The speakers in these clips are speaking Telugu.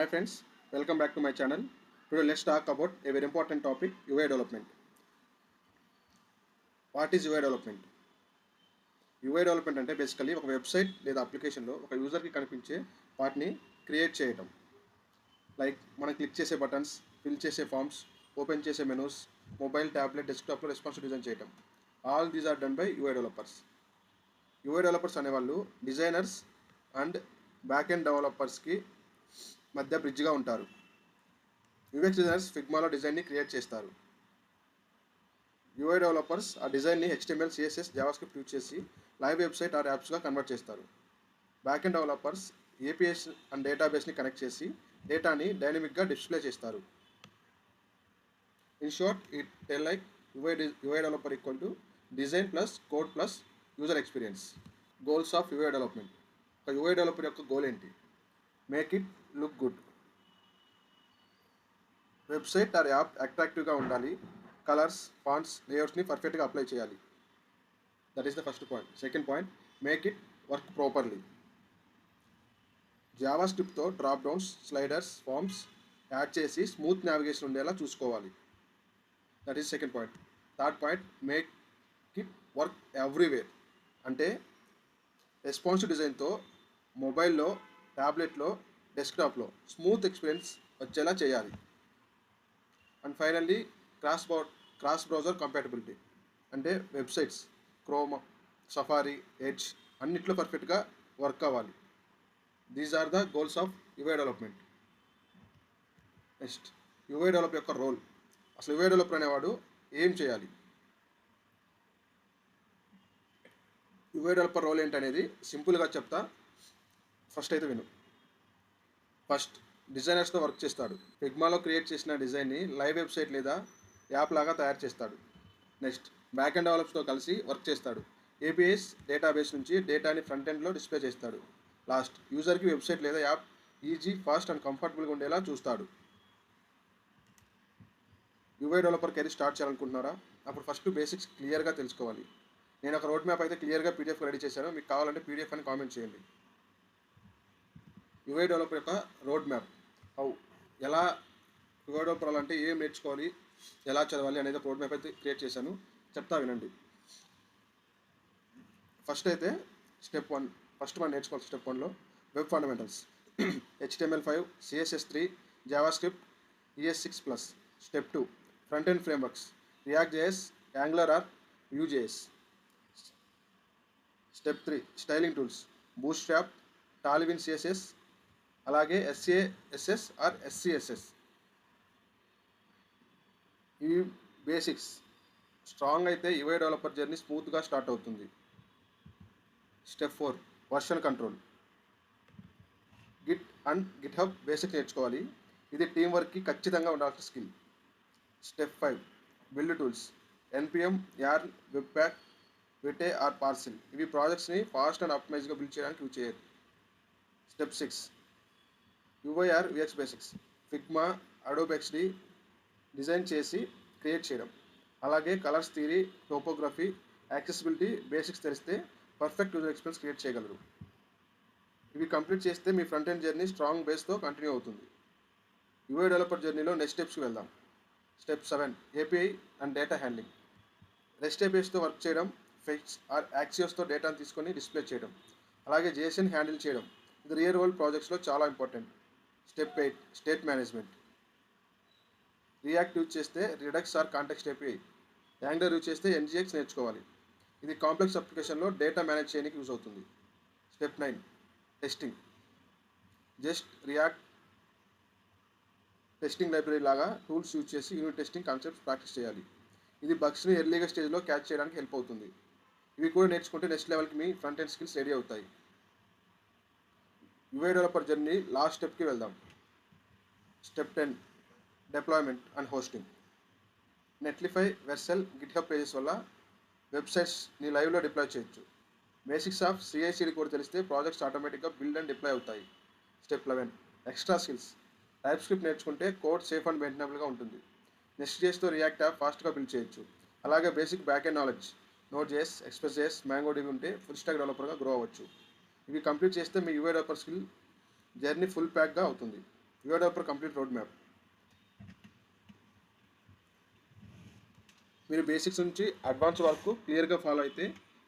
Hi friends, welcome back to my channel. Today let's talk about a very important topic, UI development. What is UI development? UI development అంటే బేసికలీ ఒక వెబ్సైట్ లేదా అప్లికేషన్లో ఒక యూజర్కి కనిపించే వాటిని క్రియేట్ చేయటం. లైక్ మనం క్లిక్ చేసే బటన్స్, ఫిల్ చేసే ఫామ్స్, ఓపెన్ చేసే మెనూస్, మొబైల్, ట్యాబ్లెట్, డెస్క్టాప్లో రెస్పాన్సివ్ డిజైన్ చేయటం. All these are done by UI developers. UI developers అనేవాళ్ళు డిజైనర్స్ అండ్ బ్యాక్ ఎండ్ డెవలపర్స్కి మధ్య బ్రిడ్జ్గా ఉంటారు. UX డిజైనర్స్ ఫిగ్మాలో డిజైన్ని క్రియేట్ చేస్తారు. UI డెవలపర్స్ ఆ డిజైన్ని HTML, CSS, జావాస్క్రిప్ట్ యూజ్ చేసి లైవ్ వెబ్సైట్ ఆర్ యాప్స్గా కన్వర్ట్ చేస్తారు. Back end developers APIs and డేటాబేస్ని కనెక్ట్ చేసి డేటాని డైనమిక్గా డిస్ప్లే చేస్తారు. In short it tell like UI developer equal to design plus code plus user experience. Goals of UI development. ఒక UI డెవలపర్ యొక్క గోల్ ఏంటి? Make it look good. Website or app అట్రాక్టివ్గా ఉండాలి. కలర్స్, ఫాంట్స్, లేఅవుట్స్ని పర్ఫెక్ట్గా అప్లై చేయాలి. That is the first point. Second point, make it work properly. జావా స్క్రిప్ట్తో drop downs, sliders, forms add చేసి స్మూత్ నావిగేషన్ ఉండేలా చూసుకోవాలి. That is second point. Third point, make it work everywhere. అంటే రెస్పాన్సివ్ డిజైన్తో మొబైల్లో, ట్యాబ్లెట్లో, డెస్క్టాప్లో స్మూత్ ఎక్స్పీరియన్స్ వచ్చేలా చేయాలి. And finally cross browser compatibility. అంటే వెబ్సైట్స్ క్రోమ్, సఫారీ, ఎడ్జ్ అన్నిట్లో పర్ఫెక్ట్గా వర్క్ అవ్వాలి. These are the goals of UI development. Next, UI developer యొక్క రోల్. అసలు UI డెవలపర్ అనేవాడు ఏం చేయాలి? UI డెవలపర్ రోల్ ఏంటనేది సింపుల్గా చెప్తా. ఫస్ట్ అయితే విను. ఫస్ట్, డిజైనర్స్తో వర్క్ చేస్తాడు. ఫిగ్మాలో క్రియేట్ చేసిన డిజైన్ని లైవ్ వెబ్సైట్ లేదా యాప్ లాగా తయారు చేస్తాడు. నెక్స్ట్, బ్యాక్ ఎండ్ డెవలప్స్తో కలిసి వర్క్ చేస్తాడు. APIs డేటాబేస్ నుంచి డేటాని ఫ్రంట్ ఎండ్లో డిస్ప్లే చేస్తాడు. లాస్ట్, యూజర్కి వెబ్సైట్ లేదా యాప్ ఈజీ, ఫాస్ట్ అండ్ కంఫర్టబుల్గా ఉండేలా చూస్తాడు. UI డెవలపర్ కెరీర్ స్టార్ట్ చేయాలనుకుంటున్నారా? అప్పుడు ఫస్ట్ బేసిక్స్ క్లియర్గా తెలుసుకోవాలి. నేను ఒక రోడ్ మ్యాప్ అయితే క్లియర్గా PDF రెడీ చేశాను. మీకు కావాలంటే PDF అని కామెంట్ చేయండి. UI డెవలపర్ యొక్క రోడ్ మ్యాప్. ఎలా UI డెవలపర్ అవ్వాలంటే ఏం నేర్చుకోవాలి, ఎలా చదవాలి అనేది ఒక రోడ్ మ్యాప్ అయితే క్రియేట్ చేశాను. చెప్తా వినండి. ఫస్ట్ అయితే స్టెప్ 1. ఫస్ట్ మనం నేర్చుకోవాలి స్టెప్ 1లో web fundamentals. HTML5, CSS3, JavaScript, ES6+. Step 2, front end frameworks, React.js, Angular or Vue.js. Step 3, styling tools, Bootstrap, Tailwind CSS, అలాగే SASS ఆర్ SCSS. ఈ బేసిక్స్ స్ట్రాంగ్ అయితే UI డెవలపర్ జర్నీ స్మూత్గా స్టార్ట్ అవుతుంది. Step 4, version control. Git and GitHub basic నేర్చుకోవాలి. ఇది టీం వర్క్కి ఖచ్చితంగా ఉండాల్సిన skill. Step 5, build tools, NPM, YARN, Webpack, Vite or Parcel. ఇవి ప్రాజెక్ట్స్ని ఫాస్ట్ అండ్ ఆప్టిమైజ్గా బిల్డ్ చేయడానికి యూజ్ చేయరు. Step 6, UI or UX basics. Figma, Adobe XD design చేసి క్రియేట్ చేయడం. అలాగే colours theory, topography, accessibility basics తెలిస్తే పర్ఫెక్ట్ యూజర్ ఎక్స్పీరియన్స్ క్రియేట్ చేయగలరు. ఇవి కంప్లీట్ చేస్తే మీ ఫ్రంట్ ఎండ్ జర్నీ స్ట్రాంగ్ బేస్తో కంటిన్యూ అవుతుంది. UI డెవలపర్ జర్నీలో నెక్స్ట్ స్టెప్స్కి వెళ్దాం. Step 7, API and data handling. REST APIస్తో వర్క్ చేయడం, ఫెచ్ ఆర్ యాక్సియోస్తో డేటాను తీసుకొని డిస్ప్లే చేయడం, అలాగే JSON హ్యాండిల్ చేయడం. ఇది రియల్ వరల్డ్ ప్రాజెక్ట్స్లో చాలా important. Step 8, state management. React use చేస్తే Redux or context API, Angular use చేస్తే NGX నేర్చుకోవాలి. ఇది కాంప్లెక్స్ అప్లికేషన్లో డేటా మేనేజ్ చేయడానికి యూజ్ అవుతుంది. Step 9, testing. Just React testing library లాగా టూల్స్ యూజ్ చేసి యూనిట్ టెస్టింగ్ కాన్సెప్ట్స్ ప్రాక్టీస్ చేయాలి. ఇది బగ్స్ని ఎర్లీగా స్టేజ్లో క్యాచ్ చేయడానికి హెల్ప్ అవుతుంది. ఇవి కూడా నేర్చుకుంటే నెక్స్ట్ లెవెల్కి మీ ఫ్రంట్ ఎండ్ స్కిల్స్ రెడీ అవుతాయి. UI డెవలపర్ జర్నీ లాస్ట్ స్టెప్కి వెళ్దాం. Step 10, deployment and hosting. Netlify, Vercel, GitHub Pages వల్ల వెబ్సైట్స్ని లైవ్లో డిప్లాయ్ చేయొచ్చు. బేసిక్స్ ఆఫ్ CI/CD కోడ్ తెలిస్తే ప్రాజెక్ట్స్ ఆటోమేటిక్గా బిల్డ్ అండ్ డిప్లాయ్ అవుతాయి. Step 11, extra skills. TypeScript నేర్చుకుంటే కోడ్ సేఫ్ అండ్ మెయింటైనబుల్గా ఉంటుంది. నెక్స్ట్.js తో రియాక్ట్ యాప్ ఫాస్ట్గా బిల్డ్ చేయొచ్చు. అలాగే basic back end knowledge, Node.js, Express.js, MongoDB ఉంటే ఫుల్ స్టాక్ డెవలపర్గా గ్రో అవ్వచ్చు. ఇవి కంప్లీట్ చేస్తే మీ UI developer skill journey full ప్యాక్గా అవుతుంది. Your developer complete road map. మీరు బేసిక్స్ నుంచి అడ్వాన్స్ వరకు క్లియర్గా ఫాలో అయితే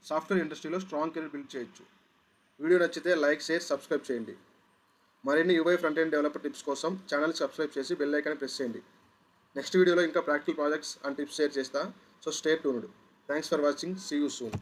సాఫ్ట్వేర్ ఇండస్ట్రీలో స్ట్రాంగ్ కెరీర్ బిల్డ్ చేయొచ్చు. వీడియో నచ్చితే లైక్, షేర్, సబ్స్క్రైబ్ చేయండి. మరిన్ని UI front end developer tips కోసం ఛానల్కి సబ్స్క్రైబ్ చేసి బెల్ ఐకాన్ ప్రెస్ చేయండి. నెక్స్ట్ వీడియోలో ఇంకా practical projects and tips share చేస్తా. So stay tuned. Thanks for watching. See you soon.